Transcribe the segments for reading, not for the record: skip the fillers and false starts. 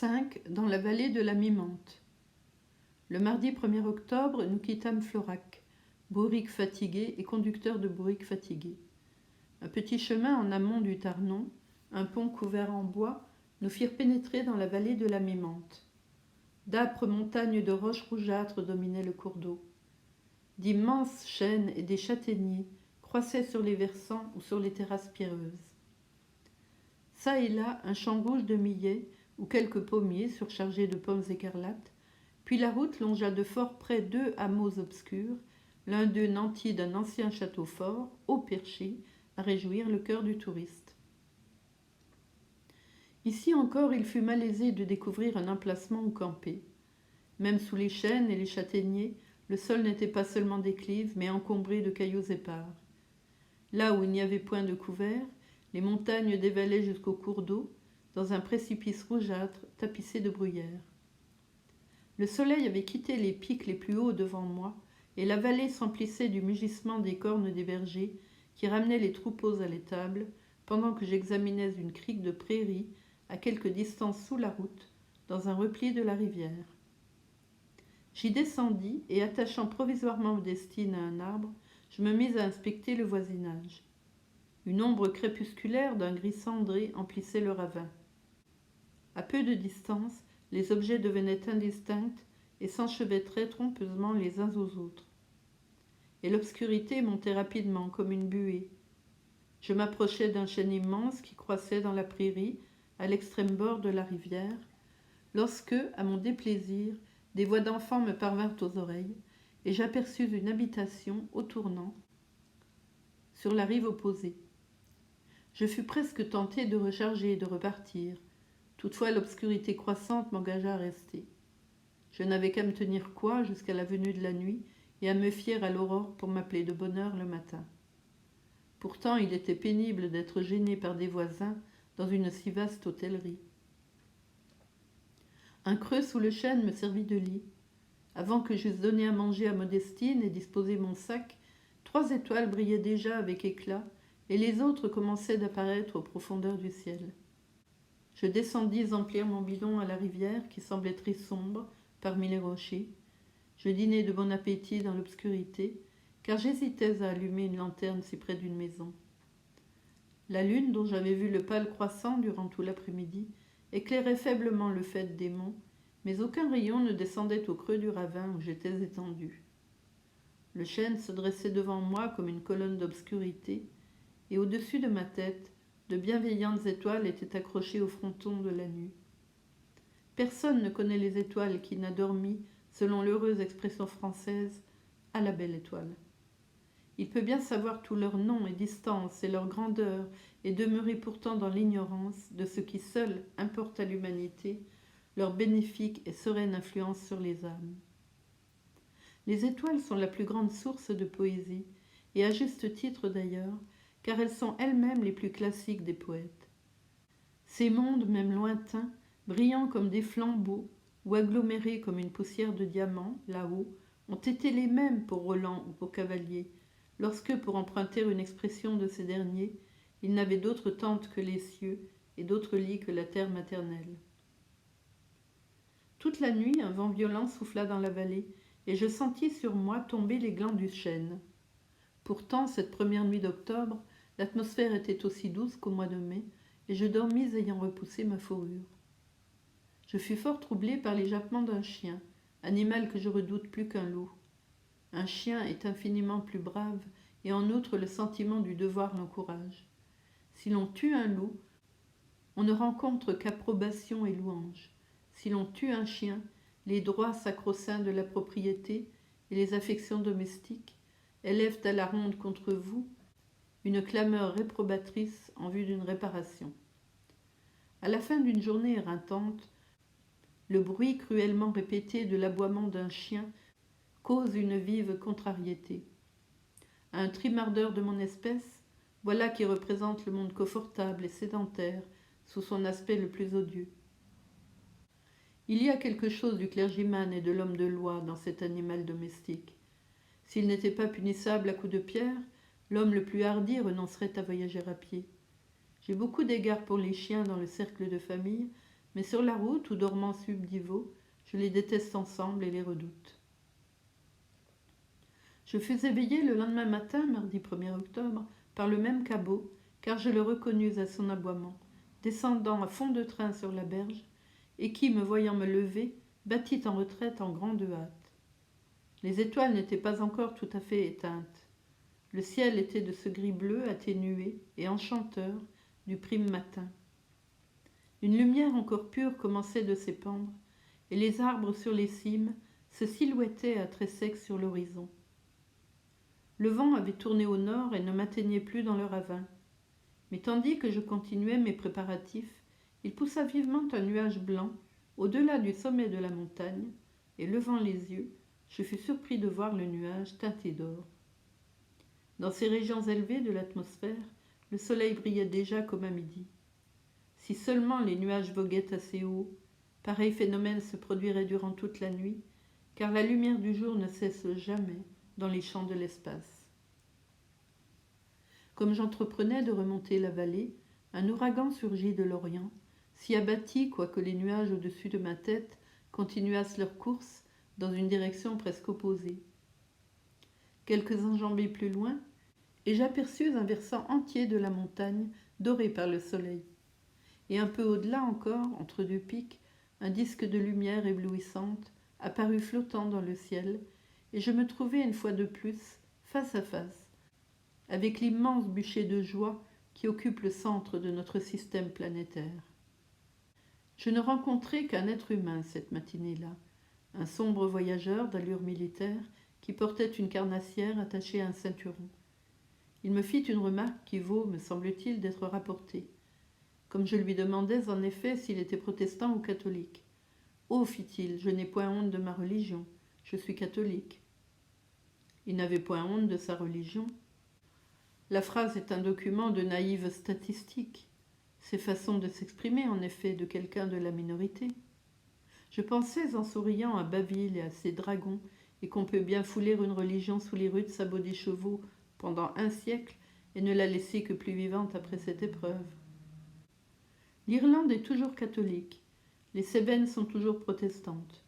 5. Dans la vallée de la Mimante. Le mardi 1er octobre, nous quittâmes Florac, bourrique fatigué et conducteur de bourrique fatigué. Un petit chemin en amont du Tarnon, un pont couvert en bois, nous firent pénétrer dans la vallée de la Mimante. D'âpres montagnes de roches rougeâtres dominaient le cours d'eau. D'immenses chênes et des châtaigniers croissaient sur les versants ou sur les terrasses pierreuses. Ça et là, un champ gauche de millet ou quelques pommiers surchargés de pommes écarlates, puis la route longea de fort près 2 hameaux obscurs, l'un d'eux nanti d'un ancien château fort, haut perché, à réjouir le cœur du touriste. Ici encore, il fut malaisé de découvrir un emplacement où camper. Même sous les chênes et les châtaigniers, le sol n'était pas seulement déclive, mais encombré de cailloux épars. Là où il n'y avait point de couvert, les montagnes dévalaient jusqu'au cours d'eau, dans un précipice rougeâtre tapissé de bruyères. Le soleil avait quitté les pics les plus hauts devant moi, et la vallée s'emplissait du mugissement des cornes des bergers qui ramenaient les troupeaux à l'étable, pendant que j'examinais une crique de prairie à quelque distance sous la route, dans un repli de la rivière. J'y descendis et, attachant provisoirement Modestine à un arbre, je me mis à inspecter le voisinage. Une ombre crépusculaire d'un gris cendré emplissait le ravin. À peu de distance, les objets devenaient indistincts et s'enchevêtraient trompeusement les uns aux autres. Et l'obscurité montait rapidement comme une buée. Je m'approchais d'un chêne immense qui croissait dans la prairie, à l'extrême bord de la rivière, lorsque, à mon déplaisir, des voix d'enfants me parvinrent aux oreilles, et j'aperçus une habitation au tournant, sur la rive opposée. Je fus presque tenté de recharger et de repartir. Toutefois, l'obscurité croissante m'engagea à rester. Je n'avais qu'à me tenir coi jusqu'à la venue de la nuit et à me fier à l'aurore pour m'appeler de bonne heure le matin. Pourtant, il était pénible d'être gêné par des voisins dans une si vaste hôtellerie. Un creux sous le chêne me servit de lit. Avant que j'eusse donné à manger à Modestine et disposé mon sac, 3 étoiles brillaient déjà avec éclat, et les autres commençaient d'apparaître aux profondeurs du ciel. Je descendis emplir mon bidon à la rivière qui semblait très sombre parmi les rochers. Je dînai de bon appétit dans l'obscurité, car j'hésitais à allumer une lanterne si près d'une maison. La lune, dont j'avais vu le pâle croissant durant tout l'après-midi, éclairait faiblement le faîte des monts, mais aucun rayon ne descendait au creux du ravin où j'étais étendu. Le chêne se dressait devant moi comme une colonne d'obscurité, et au-dessus de ma tête, de bienveillantes étoiles étaient accrochées au fronton de la nuit. Personne ne connaît les étoiles qui n'a dormi, selon l'heureuse expression française, à la belle étoile. Il peut bien savoir tous leurs noms et distances et leur grandeur et demeurer pourtant dans l'ignorance de ce qui seul importe à l'humanité, leur bénéfique et sereine influence sur les âmes. Les étoiles sont la plus grande source de poésie, et à juste titre d'ailleurs, car elles sont elles-mêmes les plus classiques des poètes. Ces mondes, même lointains, brillants comme des flambeaux, ou agglomérés comme une poussière de diamants, là-haut, ont été les mêmes pour Roland ou pour Cavalier, lorsque, pour emprunter une expression de ces derniers, ils n'avaient d'autre tente que les cieux et d'autre lit que la terre maternelle. Toute la nuit, un vent violent souffla dans la vallée, et je sentis sur moi tomber les glands du chêne. Pourtant, cette première nuit d'octobre, l'atmosphère était aussi douce qu'au mois de mai, et je dormis ayant repoussé ma fourrure. Je fus fort troublé par les jappements d'un chien, animal que je redoute plus qu'un loup. Un chien est infiniment plus brave, et en outre le sentiment du devoir l'encourage. Si l'on tue un loup, on ne rencontre qu'approbation et louange. Si l'on tue un chien, les droits sacro-saints de la propriété et les affections domestiques élèvent à la ronde contre vous une clameur réprobatrice en vue d'une réparation. À la fin d'une journée éreintante, le bruit cruellement répété de l'aboiement d'un chien cause une vive contrariété. À un trimardeur de mon espèce, voilà qui représente le monde confortable et sédentaire sous son aspect le plus odieux. Il y a quelque chose du clergyman et de l'homme de loi dans cet animal domestique. S'il n'était pas punissable à coups de pierre, l'homme le plus hardi renoncerait à voyager à pied. J'ai beaucoup d'égards pour les chiens dans le cercle de famille, mais sur la route ou dormant subdivo, je les déteste ensemble et les redoute. Je fus éveillé le lendemain matin, mardi 1er octobre, par le même cabot, car je le reconnus à son aboiement, descendant à fond de train sur la berge, et qui, me voyant me lever, battit en retraite en grande hâte. Les étoiles n'étaient pas encore tout à fait éteintes. Le ciel était de ce gris bleu atténué et enchanteur du prime matin. Une lumière encore pure commençait de s'épandre, et les arbres sur les cimes se silhouettaient à trait sec sur l'horizon. Le vent avait tourné au nord et ne m'atteignait plus dans le ravin. Mais tandis que je continuais mes préparatifs, il poussa vivement un nuage blanc au-delà du sommet de la montagne, et levant les yeux, je fus surpris de voir le nuage teinté d'or. Dans ces régions élevées de l'atmosphère, le soleil brillait déjà comme à midi. Si seulement les nuages voguaient assez haut, pareil phénomène se produirait durant toute la nuit, car la lumière du jour ne cesse jamais dans les champs de l'espace. Comme j'entreprenais de remonter la vallée, un ouragan surgit de l'Orient, si abattit, quoique les nuages au-dessus de ma tête continuassent leur course dans une direction presque opposée. Quelques enjambées plus loin, et j'aperçus un versant entier de la montagne doré par le soleil. Et un peu au-delà encore, entre deux pics, un disque de lumière éblouissante apparut flottant dans le ciel, et je me trouvai une fois de plus face à face avec l'immense bûcher de joie qui occupe le centre de notre système planétaire. Je ne rencontrai qu'un être humain cette matinée-là, un sombre voyageur d'allure militaire qui portait une carnassière attachée à un ceinturon. Il me fit une remarque qui vaut, me semble-t-il, d'être rapportée. Comme je lui demandais en effet s'il était protestant ou catholique. « Oh, fit-il, je n'ai point honte de ma religion, je suis catholique. » Il n'avait point honte de sa religion. La phrase est un document de naïve statistique. C'est façon de s'exprimer, en effet, de quelqu'un de la minorité. Je pensais en souriant à Baville et à ses dragons, et qu'on peut bien fouler une religion sous les rudes sabots des chevaux pendant un siècle et ne la laisser que plus vivante après cette épreuve. L'Irlande est toujours catholique, les Cévennes sont toujours protestantes.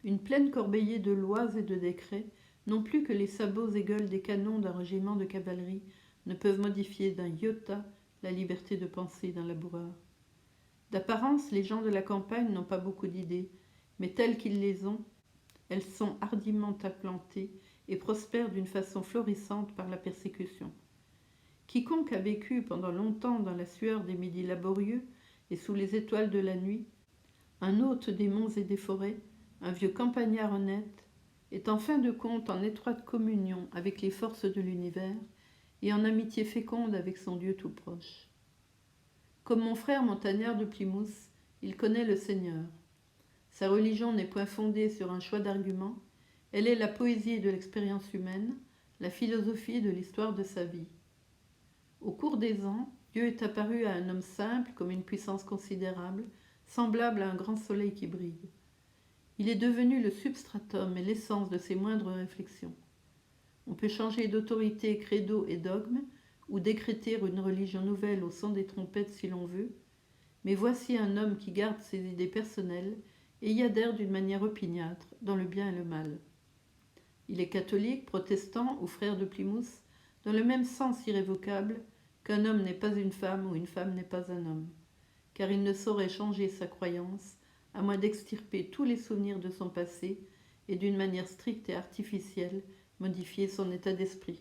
Une pleine corbeillée de lois et de décrets, non plus que les sabots et gueules des canons d'un régiment de cavalerie, ne peuvent modifier d'un iota la liberté de penser d'un laboureur. D'apparence, les gens de la campagne n'ont pas beaucoup d'idées, mais telles qu'ils les ont, elles sont hardiment implantées et prospèrent d'une façon florissante par la persécution. Quiconque a vécu pendant longtemps dans la sueur des midis laborieux et sous les étoiles de la nuit, un hôte des monts et des forêts, un vieux campagnard honnête, est en fin de compte en étroite communion avec les forces de l'univers et en amitié féconde avec son Dieu tout proche. Comme mon frère montagnard de Plymouth, il connaît le Seigneur. Sa religion n'est point fondée sur un choix d'arguments, elle est la poésie de l'expérience humaine, la philosophie de l'histoire de sa vie. Au cours des ans, Dieu est apparu à un homme simple comme une puissance considérable, semblable à un grand soleil qui brille. Il est devenu le substratum et l'essence de ses moindres réflexions. On peut changer d'autorité, credo et dogme, ou décréter une religion nouvelle au son des trompettes si l'on veut, mais voici un homme qui garde ses idées personnelles et y adhère d'une manière opiniâtre, dans le bien et le mal. Il est catholique, protestant ou frère de Plymouth, dans le même sens irrévocable qu'un homme n'est pas une femme ou une femme n'est pas un homme, car il ne saurait changer sa croyance à moins d'extirper tous les souvenirs de son passé et d'une manière stricte et artificielle modifier son état d'esprit.